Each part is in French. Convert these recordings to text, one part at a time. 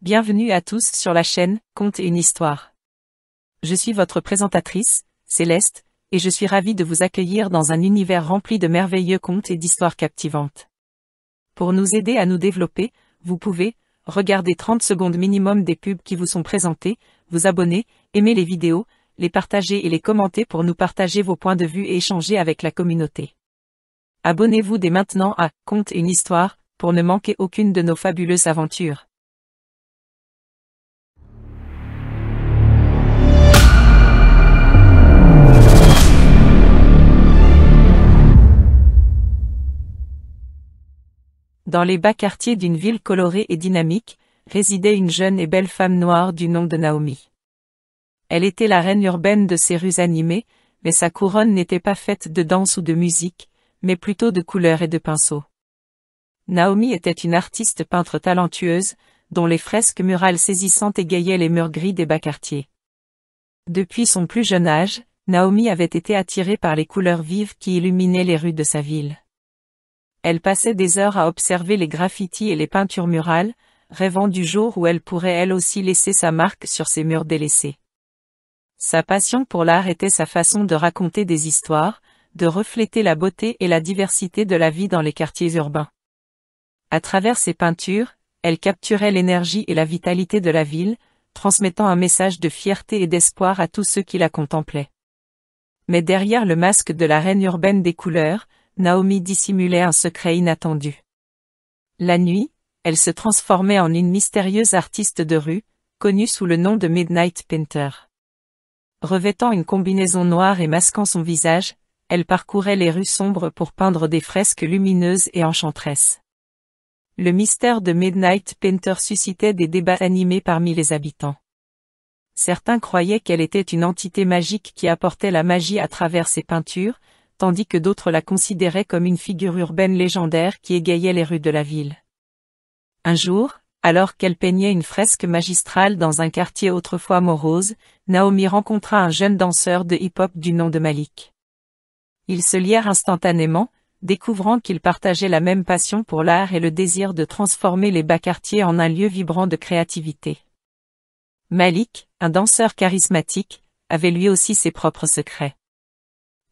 Bienvenue à tous sur la chaîne Contes et une histoire. Je suis votre présentatrice, Céleste, et je suis ravie de vous accueillir dans un univers rempli de merveilleux contes et d'histoires captivantes. Pour nous aider à nous développer, vous pouvez regarder 30 secondes minimum des pubs qui vous sont présentées, vous abonner, aimer les vidéos, les partager et les commenter pour nous partager vos points de vue et échanger avec la communauté. Abonnez-vous dès maintenant à Contes et une histoire pour ne manquer aucune de nos fabuleuses aventures. Dans les bas quartiers d'une ville colorée et dynamique, résidait une jeune et belle femme noire du nom de Naomi. Elle était la reine urbaine de ces rues animées, mais sa couronne n'était pas faite de danse ou de musique, mais plutôt de couleurs et de pinceaux. Naomi était une artiste peintre talentueuse, dont les fresques murales saisissantes égayaient les murs gris des bas quartiers. Depuis son plus jeune âge, Naomi avait été attirée par les couleurs vives qui illuminaient les rues de sa ville. Elle passait des heures à observer les graffitis et les peintures murales, rêvant du jour où elle pourrait elle aussi laisser sa marque sur ces murs délaissés. Sa passion pour l'art était sa façon de raconter des histoires, de refléter la beauté et la diversité de la vie dans les quartiers urbains. À travers ses peintures, elle capturait l'énergie et la vitalité de la ville, transmettant un message de fierté et d'espoir à tous ceux qui la contemplaient. Mais derrière le masque de la reine urbaine des couleurs, Naomi dissimulait un secret inattendu. La nuit, elle se transformait en une mystérieuse artiste de rue, connue sous le nom de Midnight Painter. Revêtant une combinaison noire et masquant son visage, elle parcourait les rues sombres pour peindre des fresques lumineuses et enchanteresses. Le mystère de Midnight Painter suscitait des débats animés parmi les habitants. Certains croyaient qu'elle était une entité magique qui apportait la magie à travers ses peintures, tandis que d'autres la considéraient comme une figure urbaine légendaire qui égayait les rues de la ville. Un jour, alors qu'elle peignait une fresque magistrale dans un quartier autrefois morose, Naomi rencontra un jeune danseur de hip-hop du nom de Malik. Ils se lièrent instantanément, découvrant qu'ils partageaient la même passion pour l'art et le désir de transformer les bas quartiers en un lieu vibrant de créativité. Malik, un danseur charismatique, avait lui aussi ses propres secrets.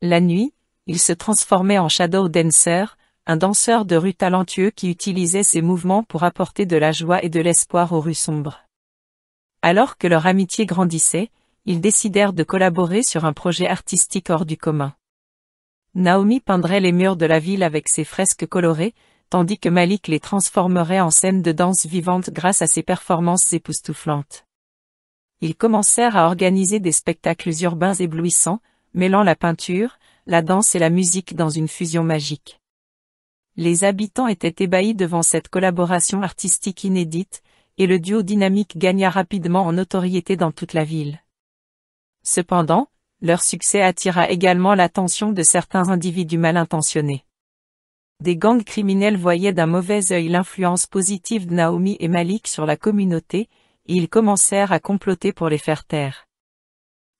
La nuit, il se transformait en shadow dancer, un danseur de rue talentueux qui utilisait ses mouvements pour apporter de la joie et de l'espoir aux rues sombres. Alors que leur amitié grandissait, ils décidèrent de collaborer sur un projet artistique hors du commun. Naomi peindrait les murs de la ville avec ses fresques colorées, tandis que Malik les transformerait en scènes de danse vivantes grâce à ses performances époustouflantes. Ils commencèrent à organiser des spectacles urbains éblouissants, mêlant la peinture, la danse et la musique dans une fusion magique. Les habitants étaient ébahis devant cette collaboration artistique inédite, et le duo dynamique gagna rapidement en notoriété dans toute la ville. Cependant, leur succès attira également l'attention de certains individus mal intentionnés. Des gangs criminels voyaient d'un mauvais œil l'influence positive de Naomi et Malik sur la communauté, et ils commencèrent à comploter pour les faire taire.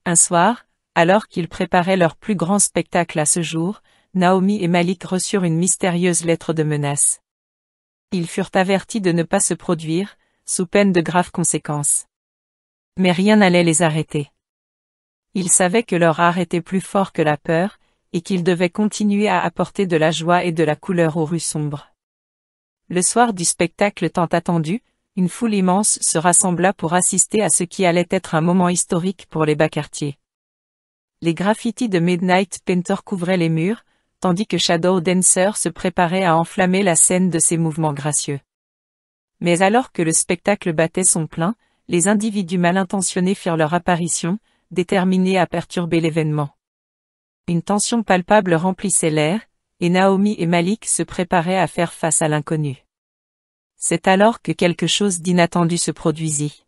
Un soir, alors qu'ils préparaient leur plus grand spectacle à ce jour, Naomi et Malik reçurent une mystérieuse lettre de menace. Ils furent avertis de ne pas se produire, sous peine de graves conséquences. Mais rien n'allait les arrêter. Ils savaient que leur art était plus fort que la peur, et qu'ils devaient continuer à apporter de la joie et de la couleur aux rues sombres. Le soir du spectacle tant attendu, une foule immense se rassembla pour assister à ce qui allait être un moment historique pour les bas quartiers. Les graffitis de Midnight Painter couvraient les murs, tandis que Shadow Dancer se préparait à enflammer la scène de ses mouvements gracieux. Mais alors que le spectacle battait son plein, les individus mal intentionnés firent leur apparition, déterminés à perturber l'événement. Une tension palpable remplissait l'air, et Naomi et Malik se préparaient à faire face à l'inconnu. C'est alors que quelque chose d'inattendu se produisit.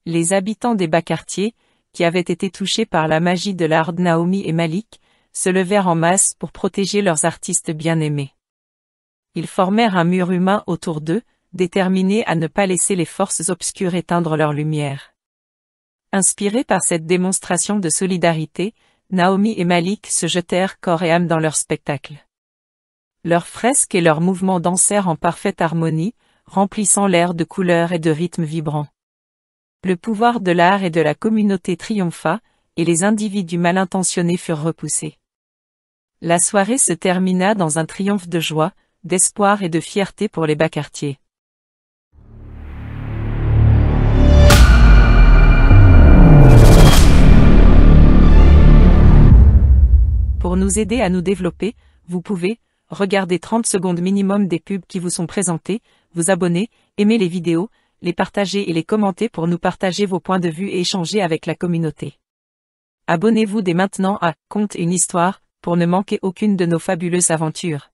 Les habitants des bas quartiers, qui avaient été touchés par la magie de l'art de Naomi et Malik, se levèrent en masse pour protéger leurs artistes bien-aimés. Ils formèrent un mur humain autour d'eux, déterminés à ne pas laisser les forces obscures éteindre leur lumière. Inspirés par cette démonstration de solidarité, Naomi et Malik se jetèrent corps et âme dans leur spectacle. Leurs fresques et leurs mouvements dansèrent en parfaite harmonie, remplissant l'air de couleurs et de rythmes vibrants. Le pouvoir de l'art et de la communauté triompha, et les individus mal intentionnés furent repoussés. La soirée se termina dans un triomphe de joie, d'espoir et de fierté pour les bas quartiers. Pour nous aider à nous développer, vous pouvez regarder 30 secondes minimum des pubs qui vous sont présentées, vous abonner, aimer les vidéos, les partager et les commenter pour nous partager vos points de vue et échanger avec la communauté. Abonnez-vous dès maintenant à Conte une histoire, pour ne manquer aucune de nos fabuleuses aventures.